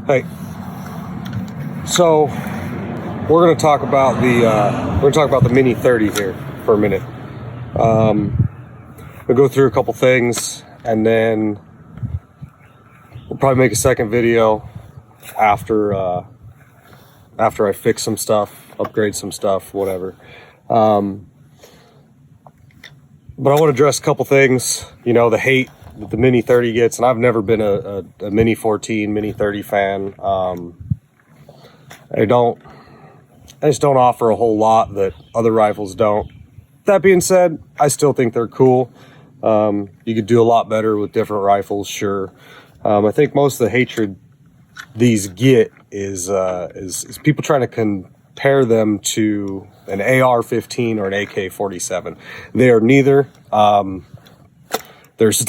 Hey, so we're going to talk about the Mini 30 here for a minute. We'll go through a couple things, and then we'll probably make a second video after I fix some stuff, upgrade some stuff, whatever. But I want to address a couple things. You know, the hate that the Mini 30 gets, and I've never been a Mini 14, Mini 30 fan. I just don't offer a whole lot that other rifles don't. That being said, I still think they're cool. You could do a lot better with different rifles, sure. I think most of the hatred these get is people trying to compare them to an AR-15 or an AK-47. They are neither. There's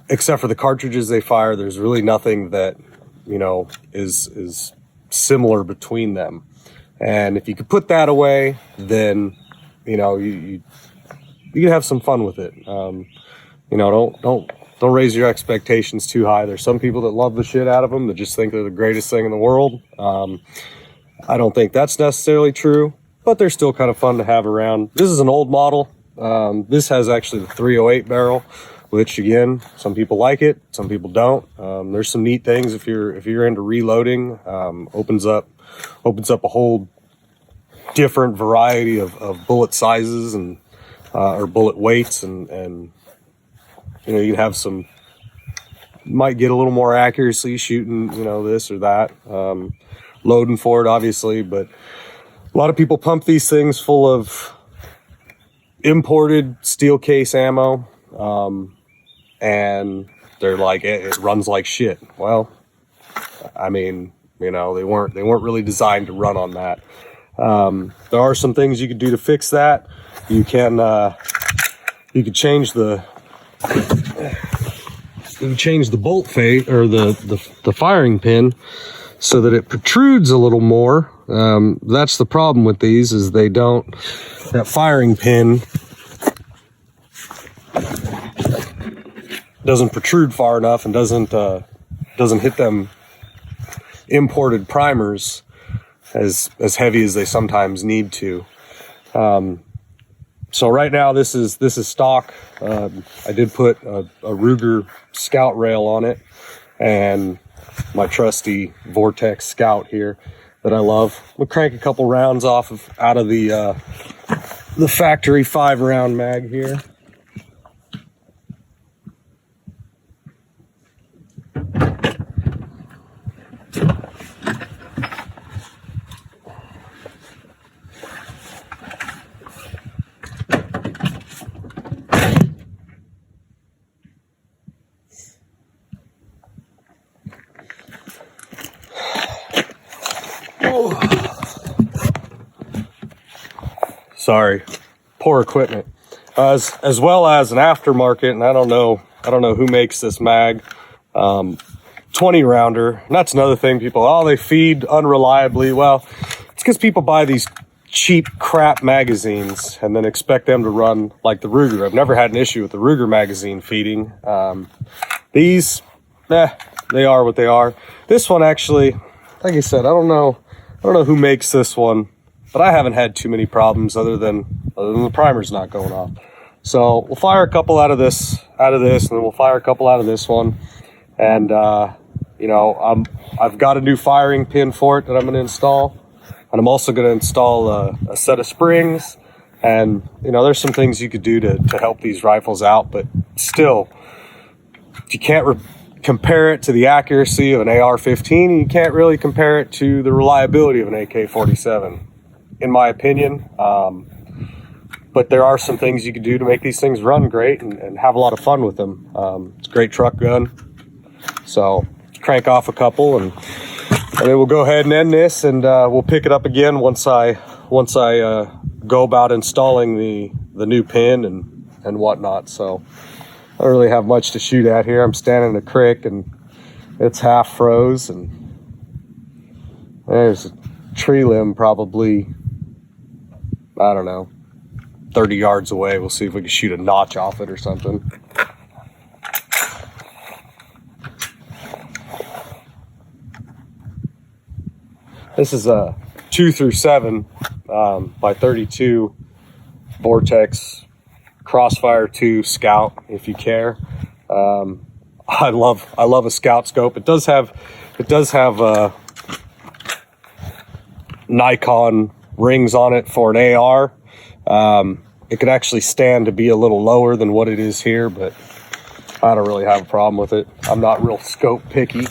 except for the cartridges they fire, there's really nothing that, you know, is similar between them. And if you could put that away, then, you know, you can have some fun with it. You know, don't raise your expectations too high. There's some people that love the shit out of them, that just think they're the greatest thing in the world. I don't think that's necessarily true, but they're still kind of fun to have around. This is an old model. This has actually the 308 barrel, which again, some people like it, some people don't. There's some neat things if you're into reloading. Opens up a whole different variety of bullet sizes and or bullet weights, and you know, you can have some, might get a little more accuracy shooting, you know, this or that, loading for it obviously. But a lot of people pump these things full of imported steel case ammo, and they're like, it runs like shit. Well, I mean, you know, they weren't really designed to run on that. There are some things you could do to fix that. You could change the bolt face, or the firing pin, so that it protrudes a little more. That's the problem with these, is they don't, that firing pin doesn't protrude far enough, and doesn't hit them imported primers as heavy as they sometimes need to. So right now this is stock. I did put a Ruger Scout rail on it, and my trusty Vortex Scout here that I love. We'll crank a couple rounds out of the factory 5-round mag here. Sorry, poor equipment. As well as an aftermarket, and I don't know who makes this mag, 20 rounder. And that's another thing, people, they feed unreliably. Well, it's because people buy these cheap crap magazines and then expect them to run like the Ruger. I've never had an issue with the Ruger magazine feeding. These, they are what they are. This one actually, like I said, I don't know who makes this one, but I haven't had too many problems other than the primer's not going off. So we'll fire a couple out of this, and then we'll fire a couple out of this one. And you know, I've got a new firing pin for it that I'm going to install, and I'm also going to install a set of springs. And you know, there's some things you could do to help these rifles out, but still, if you can't compare it to the accuracy of an AR-15, you can't really compare it to the reliability of an AK-47, in my opinion. But there are some things you can do to make these things run great and have a lot of fun with them. It's a great truck gun. So crank off a couple, and then we'll go ahead and end this, and we'll pick it up again once I go about installing the new pin and whatnot. So I don't really have much to shoot at here. I'm standing in a creek, and it's half froze, and there's a tree limb probably, I don't know, 30 yards away. We'll see if we can shoot a notch off it or something. This is a 2 through 7 by 32 Vortex Crossfire 2 Scout, if you care. I love a Scout scope. It does have Nikon rings on it for an AR. It could actually stand to be a little lower than what it is here, but I don't really have a problem with it. I'm not real scope picky.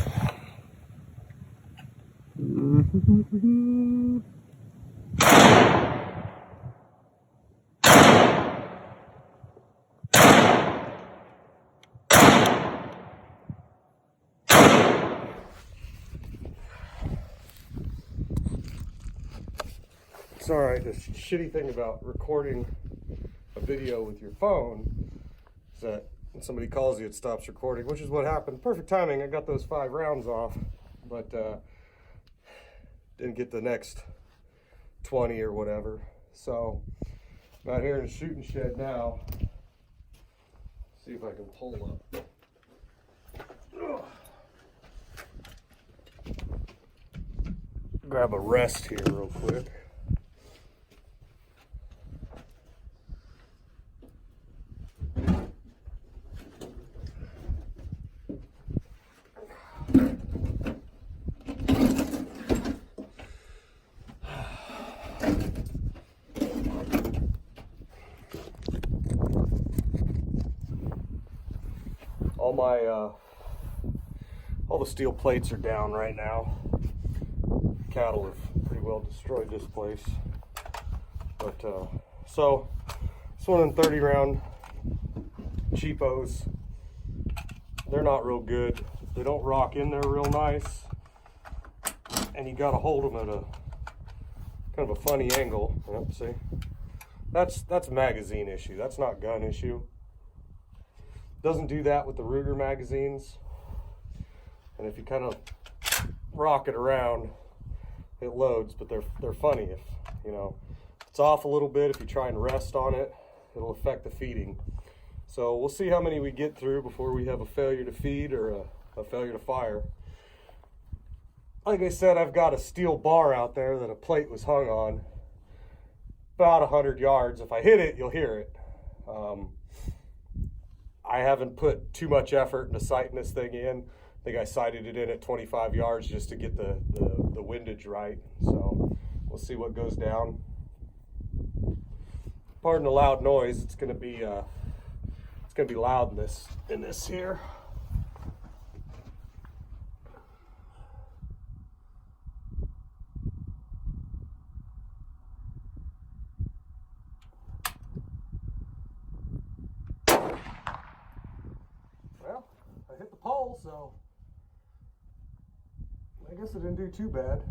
It's all right. The shitty thing about recording a video with your phone is that when somebody calls you, it stops recording, which is what happened. Perfect timing. I got those 5 rounds off, but didn't get the next 20 or whatever. So I'm out here in the shooting shed now. See if I can pull up. Grab a rest here real quick. All the steel plates are down right now. Cattle have pretty well destroyed this place. But so this one in 30 round cheapos. They're not real good. They don't rock in there real nice, and you got to hold them at a kind of a funny angle. Yep, see, that's a magazine issue. That's not gun issue. Doesn't do that with the Ruger magazines. And if you kind of rock it around, it loads. But they're funny. If it's off a little bit, if you try and rest on it, it'll affect the feeding. So we'll see how many we get through before we have a failure to feed or a failure to fire. Like I said, I've got a steel bar out there that a plate was hung on, about 100 yards. If I hit it, you'll hear it. I haven't put too much effort into sighting this thing in. I think I sighted it in at 25 yards just to get the windage right. So we'll see what goes down. Pardon the loud noise. It's gonna be loud in this here. Well, I hit the pole, so I guess it didn't do too bad.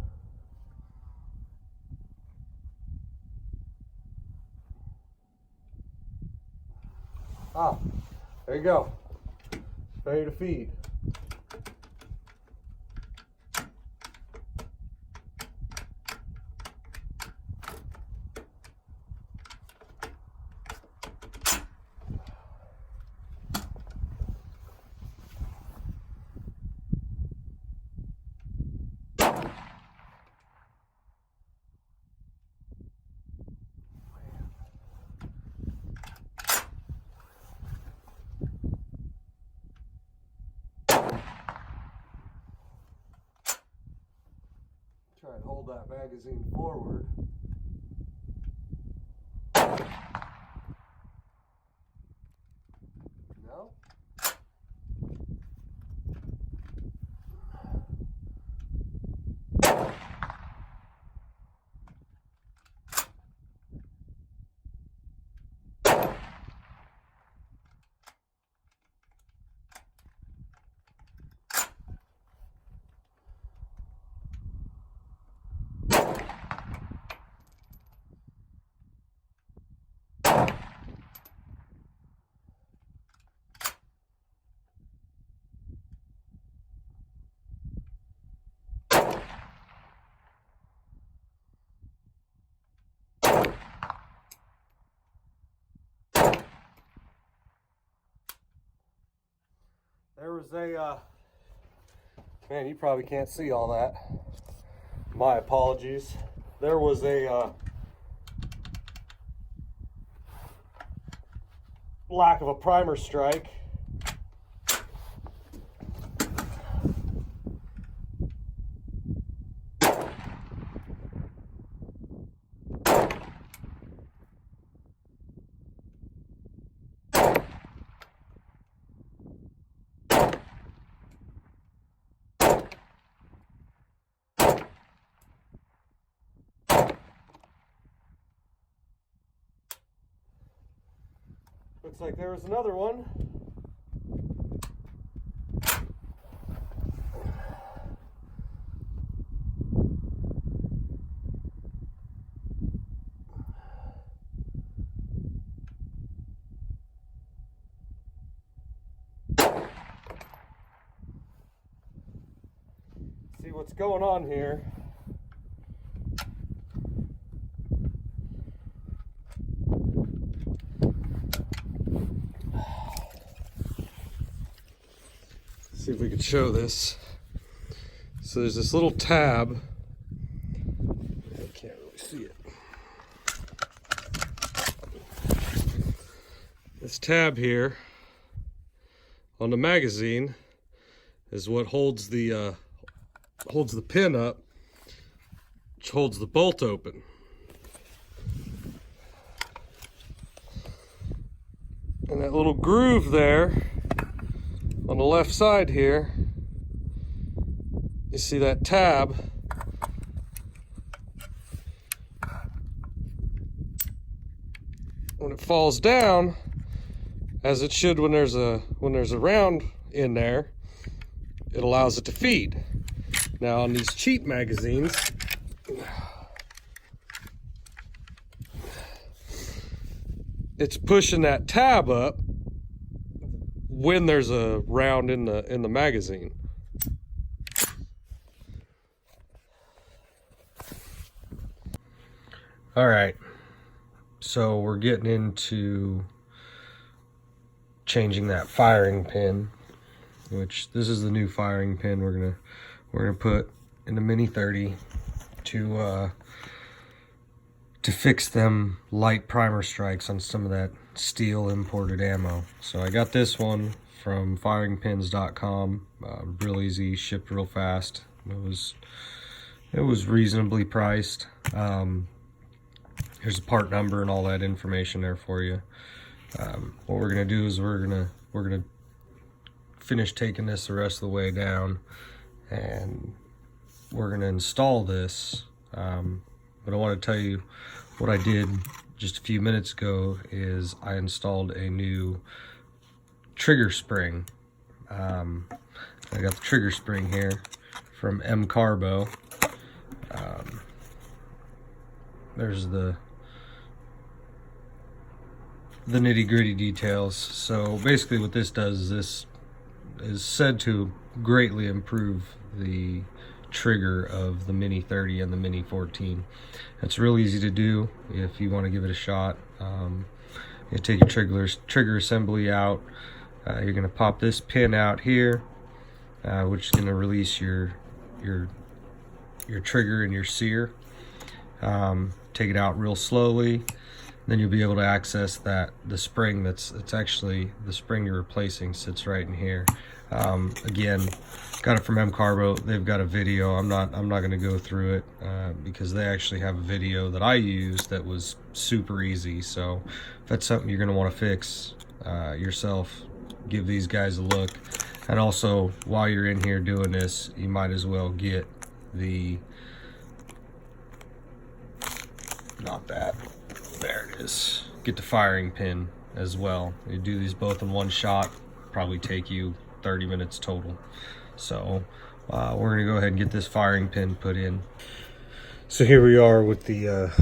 Ah, there you go. Ready to feed. Try and hold that magazine forward. No? There was a, man, you probably can't see all that. My apologies. There was a lack of a primer strike. Looks like there was another one. See what's going on here. See if we can show this. So there's this little tab. I can't really see it. This tab here on the magazine is what holds the pin up, which holds the bolt open. And that little groove there on the left side here, you see that tab. When it falls down, as it should when there's a round in there, it allows it to feed. Now on these cheap magazines, it's pushing that tab up when there's a round in the magazine. All right, so we're getting into changing that firing pin, which this is the new firing pin we're gonna put in the Mini 30 to fix them light primer strikes on some of that steel imported ammo. So I got this one from firingpins.com, real easy, shipped real fast. It was reasonably priced. Here's a part number and all that information there for you. What we're gonna do is we're gonna finish taking this the rest of the way down, and we're gonna install this. But I want to tell you what I did just a few minutes ago is I installed a new trigger spring. I got the trigger spring here from M Carbo. There's the nitty-gritty details. So basically what this does is this is said to greatly improve the trigger of the Mini 30 and the Mini 14. It's real easy to do if you want to give it a shot. You take your trigger assembly out. You're going to pop this pin out here, which is going to release your trigger and your sear. Take it out real slowly. Then you'll be able to access the spring that's actually the spring you're replacing sits right in here. Again, got it from M Carbo. They've got a video. I'm not going to go through it because they actually have a video that I used that was super easy. So if that's something you're going to want to fix yourself, give these guys a look. And also, while you're in here doing this, you might as well get the there it is. Get the firing pin as well. You do these both in one shot, probably take you 30 minutes total. So we're gonna go ahead and get this firing pin put in. So here we are with the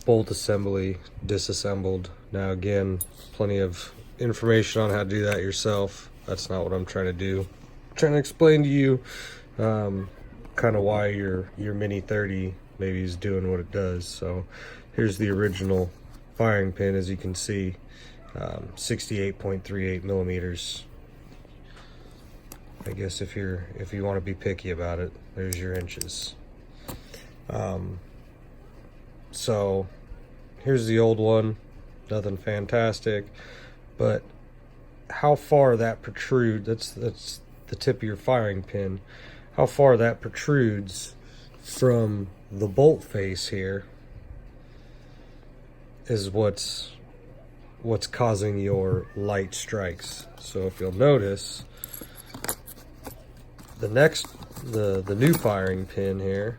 bolt assembly disassembled. Now again, plenty of information on how to do that yourself. That's not what I'm trying to do. I'm trying to explain to you kind of why your Mini 30 maybe is doing what it does. So here's the original firing pin, as you can see, 68.38 millimeters. I guess if you want to be picky about it, there's your inches. So here's the old one, nothing fantastic, but how far that protrudes, that's the tip of your firing pin, how far that protrudes from the bolt face here is what's causing your light strikes. So if you'll notice, the new firing pin here,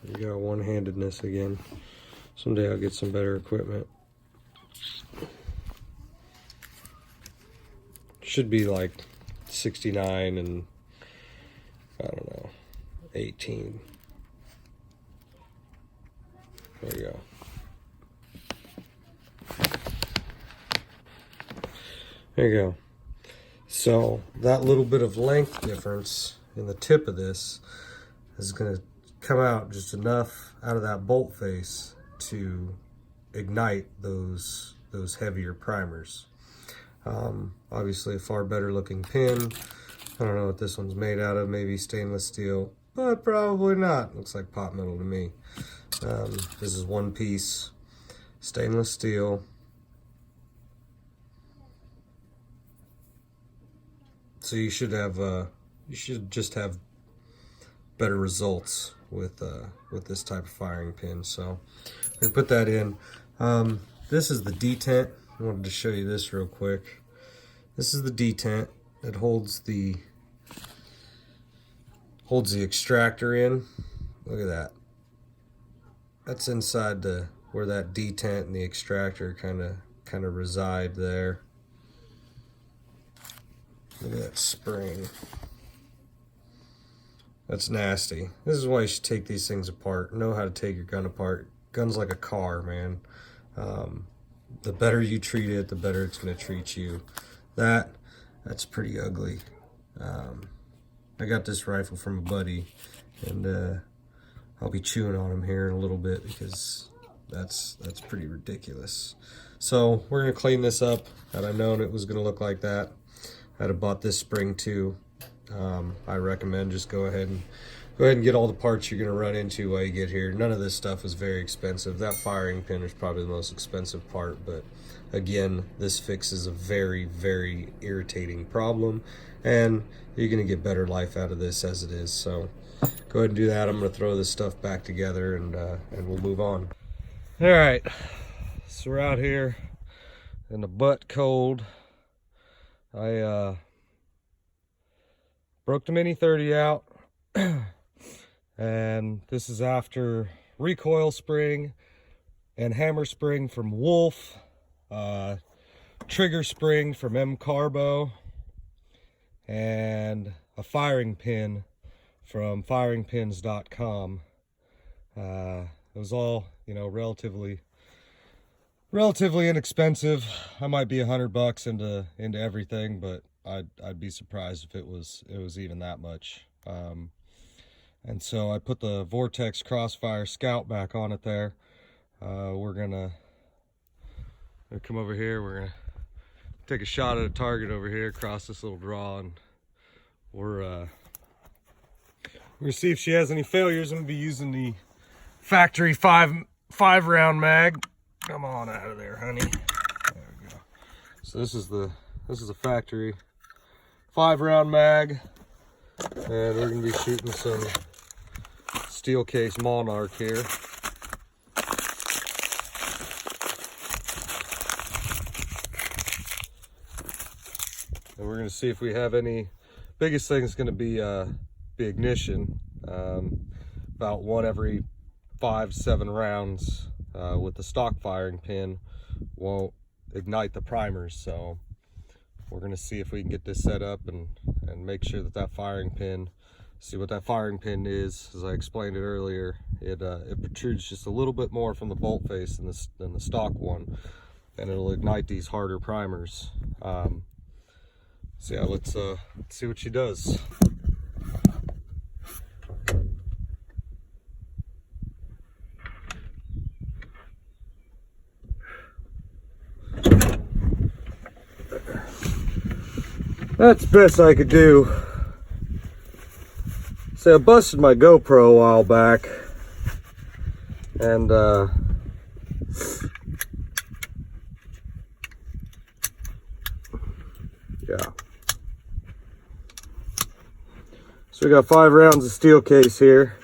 you got one-handedness again. Someday I'll get some better equipment. Should be like 69 and I don't know, 18. There you go. There you go. So that little bit of length difference in the tip of this is going to come out just enough out of that bolt face to ignite those heavier primers. Obviously a far better looking pin. I don't know what this one's made out of, maybe stainless steel, but probably not. Looks like pot metal to me. This is one piece stainless steel. So you should just have better results with this type of firing pin. So I'm gonna put that in. This is the detent. I wanted to show you this real quick. This is the detent that holds the extractor in. Look at that. That's inside where that detent and the extractor kind of reside there. Look at that spring. That's nasty. This is why you should take these things apart. Know how to take your gun apart. Gun's like a car, man. The better you treat it, the better it's going to treat you. That's pretty ugly. I got this rifle from a buddy, and I'll be chewing on him here in a little bit because that's pretty ridiculous. So we're going to clean this up. Had I known it was going to look like that, I'd have bought this spring too. I recommend just go ahead and get all the parts you're going to run into while you get here. None of this stuff is very expensive. That firing pin is probably the most expensive part, but again, this fixes a very, very irritating problem, and you're going to get better life out of this as it is. So go ahead and do that. I'm going to throw this stuff back together, and we'll move on. All right, so we're out here in the butt cold. I broke the Mini 30 out, and this is after recoil spring and hammer spring from Wolf, trigger spring from M Carbo, and a firing pin from firingpins.com. It was all, you know, relatively inexpensive. I might be $100 into everything, but I'd be surprised if it was even that much. And so I put the Vortex Crossfire Scout back on it there. We're gonna come over here. We're gonna take a shot at a target over here across this little draw, and we're gonna see if she has any failures. I'm gonna be using the factory five round mag. Come on out of there, honey. There we go. So this is a factory 5 round mag, and we're gonna be shooting some steel case Monarch here. And we're gonna see if we have any. Biggest thing is gonna be ignition. About 1 every 5-7 rounds with the stock firing pin won't ignite the primers. So we're gonna see if we can get this set up and make sure that firing pin, see what that firing pin is. As I explained it earlier, it protrudes just a little bit more from the bolt face than the stock one, and it'll ignite these harder primers. So yeah, let's see what she does. That's the best I could do. See, I busted my GoPro a while back, and yeah. So we got 5 rounds of steel case here.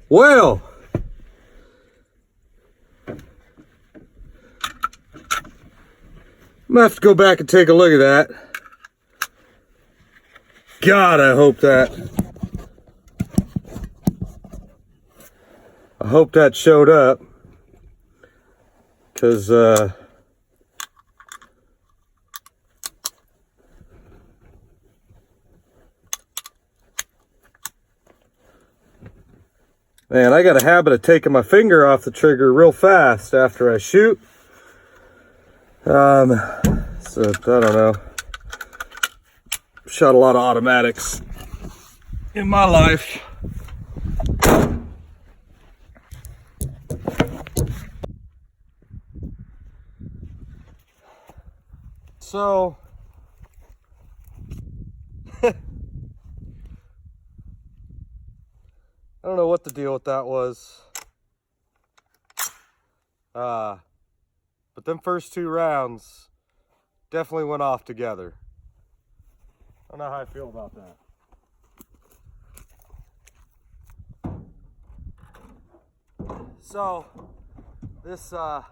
Well, I'm gonna have to go back and take a look at that. God, I hope that showed up, because man, I got a habit of taking my finger off the trigger real fast after I shoot. So I don't know. Shot a lot of automatics in my life. So I don't know what the deal with that was. But them first 2 rounds definitely went off together. I don't know how I feel about that. So this a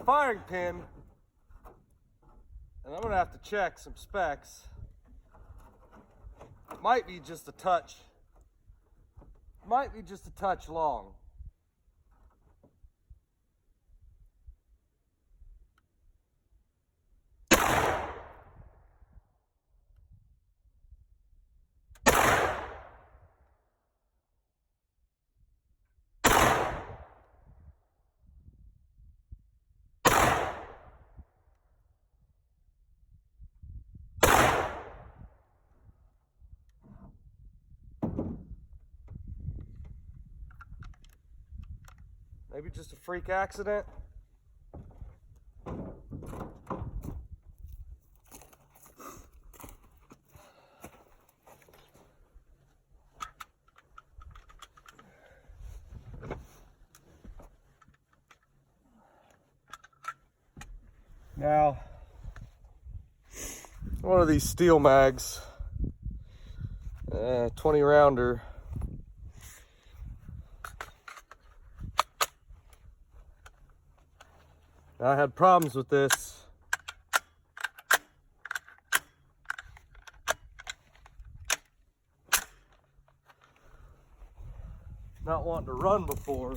firing pin, and I'm gonna have to check some specs. Might be just a touch long. Maybe just a freak accident. Now, one of these steel mags, 20 rounder, I had problems with this. Not wanting to run before.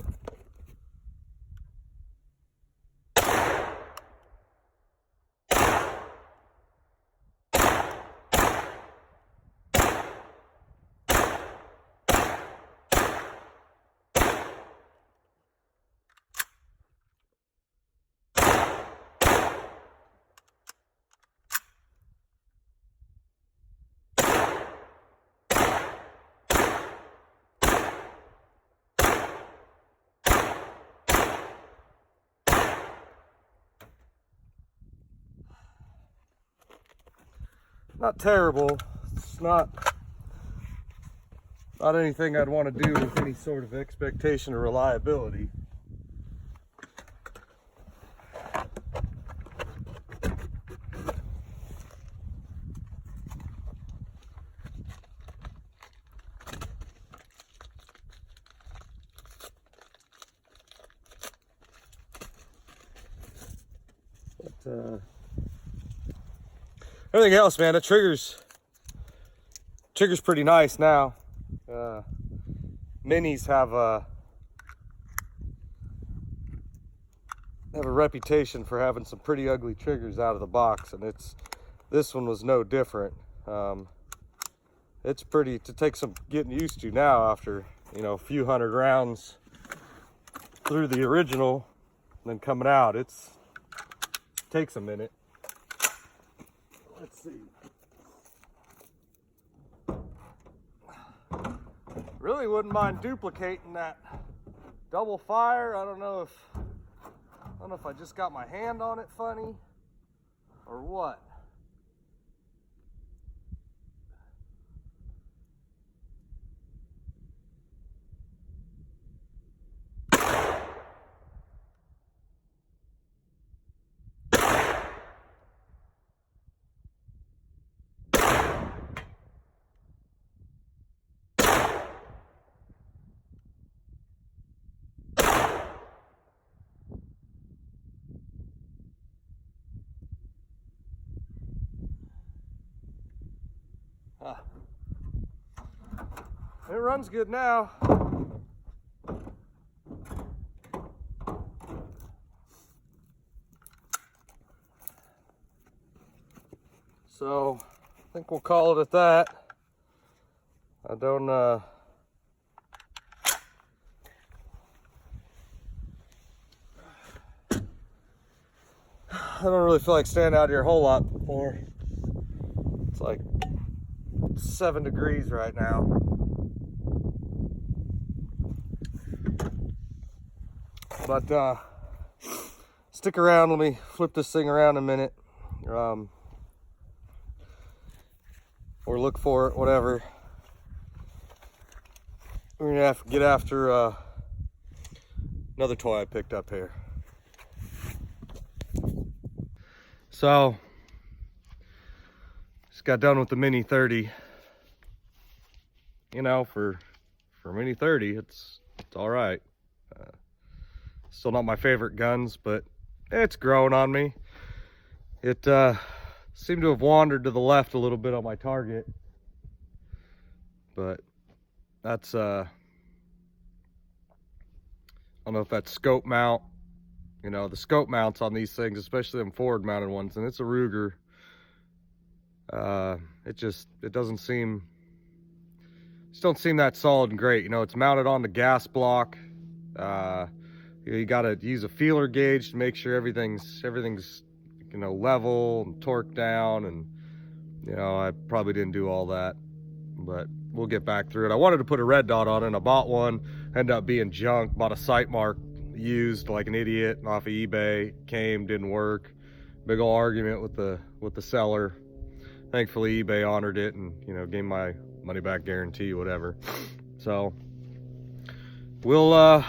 not terrible. It's not anything I'd want to do with any sort of expectation of reliability. But everything else, man, the trigger's pretty nice now. Minis have a reputation for having some pretty ugly triggers out of the box, and this one was no different. It's pretty to take some getting used to now after, you know, a few hundred rounds through the original and then coming out. It takes a minute. Let's see. Really wouldn't mind duplicating that double fire. I don't know if I just got my hand on it funny or what. It runs good now. So I think we'll call it at that. I don't really feel like standing out here a whole lot more. It's like 7 degrees right now. But stick around, let me flip this thing around a minute. Or look for it, whatever. We're gonna have to get after another toy I picked up here. So, just got done with the Mini 30. You know, for Mini 30, it's all right. Still not my favorite guns, but it's growing on me. It seemed to have wandered to the left a little bit on my target, but that's I don't know if that's scope mount. You know, the scope mounts on these things, especially them forward mounted ones, and it's a Ruger. It doesn't seem, just don't seem that solid and great. You know, it's mounted on the gas block. You gotta use a feeler gauge to make sure everything's you know, level and torque down, and you know, I probably didn't do all that, but we'll get back through it. I wanted to put a red dot on it, and I bought one, ended up being junk. Bought a Sight Mark used like an idiot off of eBay. Came, didn't work. Big ol' argument with the seller. Thankfully eBay honored it and, you know, gave my money back guarantee, whatever. So we'll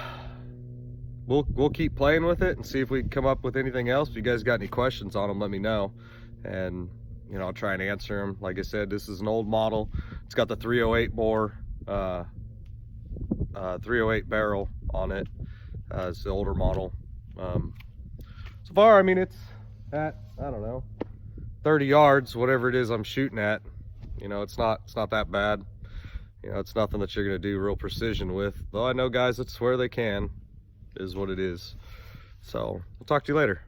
keep playing with it and see if we can come up with anything else. If you guys got any questions on them, let me know, and you know, I'll try and answer them. Like I said, this is an old model. It's got the 308 bore, 308 barrel on it. It's the older model. So far, I mean, it's at, I don't know, 30 yards, whatever it is I'm shooting at. You know, it's not that bad. You know, it's nothing that you're gonna do real precision with. Though I know guys that swear they can. Is what it is. So, I'll talk to you later.